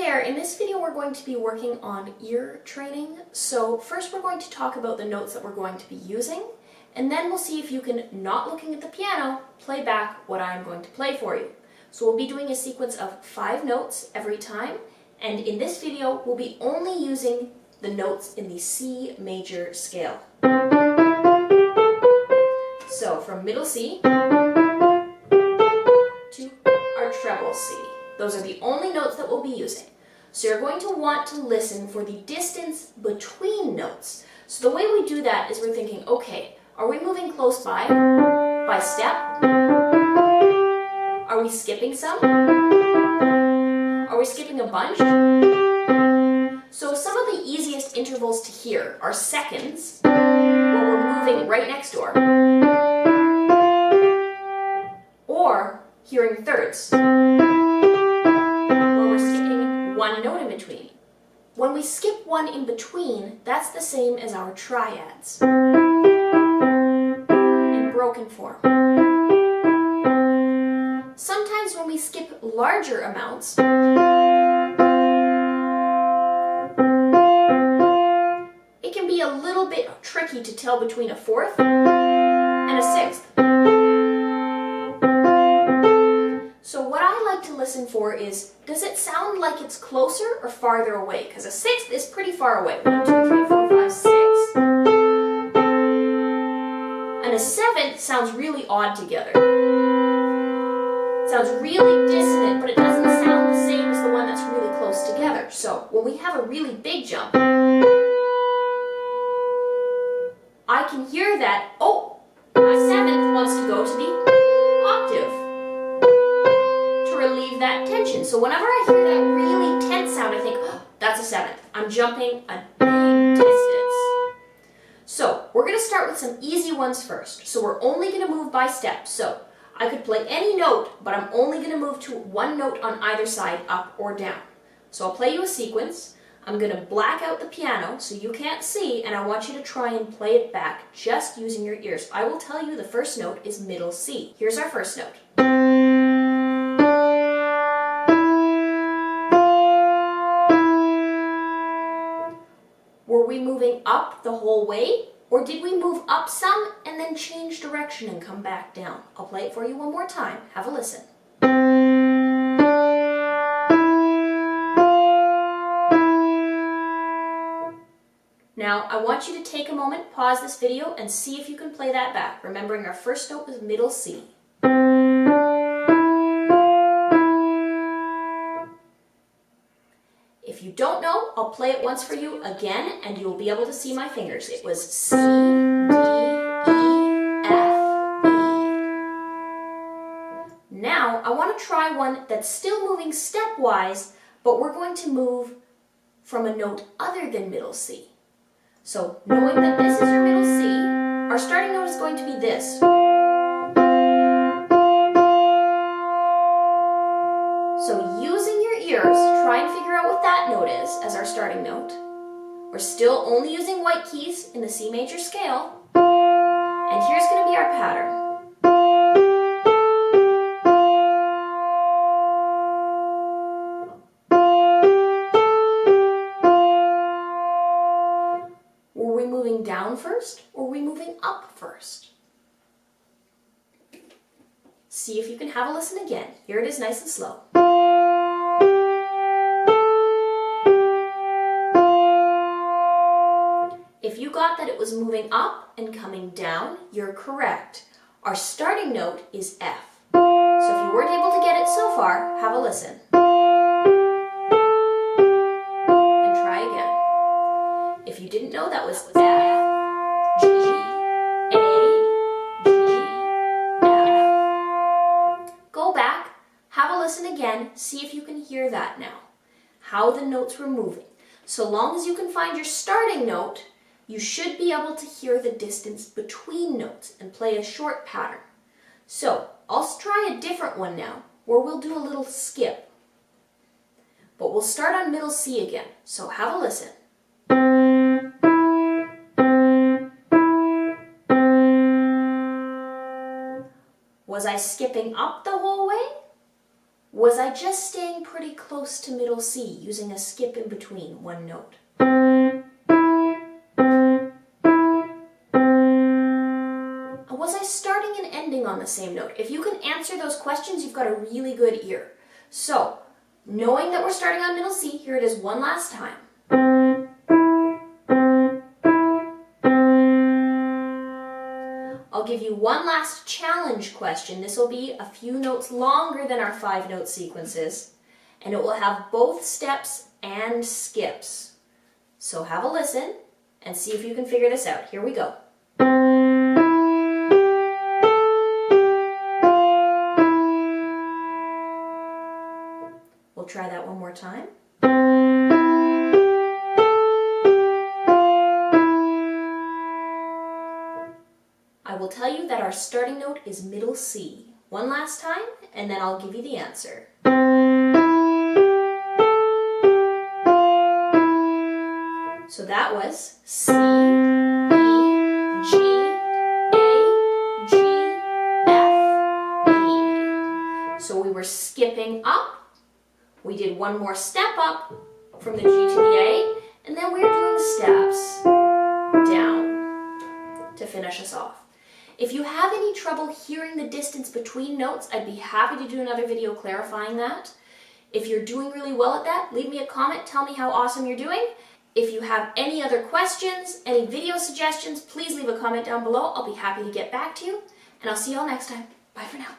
there, in this video we're going to be working on ear training. So first we're going to talk about the notes that we're going to be using, and then we'll see if you can, not looking at the piano, play back what I'm going to play for you. So we'll be doing a sequence of 5 notes every time, and in this video we'll be only using the notes in the C major scale. So from middle C to our treble C. Those are the only notes that we'll be using. So you're going to want to listen for the distance between notes. So the way we do that is we're thinking, okay, are we moving close by step? Are we skipping some? Are we skipping a bunch? So some of the easiest intervals to hear are seconds, where we're moving right next door, or hearing thirds, where we're skipping one note in between. When we skip one in between, that's the same as our triads in broken form. Sometimes when we skip larger amounts, it can be a little bit tricky to tell between a fourth and a sixth. So what I like to listen for is, does it sound like it's closer or farther away? Because a sixth is pretty far away. 1, 2, 3, 4, 5, 6. And a seventh sounds really odd together. It sounds really dissonant, but it doesn't sound the same as the one that's really close together. So when we have a really big jump, I can hear that, oh, my seventh wants to go to the octave to relieve that tension. So whenever I hear that really tense sound, I think, oh, that's a seventh. I'm jumping a big distance. So we're going to start with some easy ones first. So we're only going to move by steps. So I could play any note, but I'm only going to move to one note on either side, up or down. So I'll play you a sequence. I'm going to black out the piano so you can't see, and I want you to try and play it back just using your ears. I will tell you the first note is middle C. Here's our first note. Were we moving up the whole way, or did we move up some and then change direction and come back down? I'll play it for you one more time. Have a listen. Now, I want you to take a moment, pause this video, and see if you can play that back, remembering our first note was middle C. If you don't know, I'll play it once for you again, and you'll be able to see my fingers. It was C, D, E, F, E. Now, I want to try one that's still moving stepwise, but we're going to move from a note other than middle C. So, knowing that this is your middle C, our starting note is going to be this. So, using your ears, try and figure out what that note is as our starting note. We're still only using white keys in the C major scale. And here's going to be our pattern. Were we moving down first, or were we moving up first? See if you can have a listen again. Here it is nice and slow. If you got that it was moving up and coming down, you're correct. Our starting note is F. So if you weren't able to get it so far, have a listen. And try again. If you didn't know that was F, G, A, G, F. Go back, have a listen again, see if you can hear that now. How the notes were moving. So long as you can find your starting note, you should be able to hear the distance between notes and play a short pattern. So I'll try a different one now, where we'll do a little skip. But we'll start on middle C again, so have a listen. Was I skipping up the whole way? Was I just staying pretty close to middle C, using a skip in between one note? Was I starting and ending on the same note? If you can answer those questions, you've got a really good ear. So, knowing that we're starting on middle C, here it is one last time. I'll give you one last challenge question. This will be a few notes longer than our 5-note sequences, and it will have both steps and skips. So have a listen and see if you can figure this out. Here we go. We'll try that one more time. I will tell you that our starting note is middle C. One last time, and then I'll give you the answer. So that was C, E, G, A, G, F, E. So we were skipping up. We did one more step up from the G to the A, and then we're doing steps down to finish us off. If you have any trouble hearing the distance between notes, I'd be happy to do another video clarifying that. If you're doing really well at that, leave me a comment, tell me how awesome you're doing. If you have any other questions, any video suggestions, please leave a comment down below. I'll be happy to get back to you, and I'll see you all next time. Bye for now.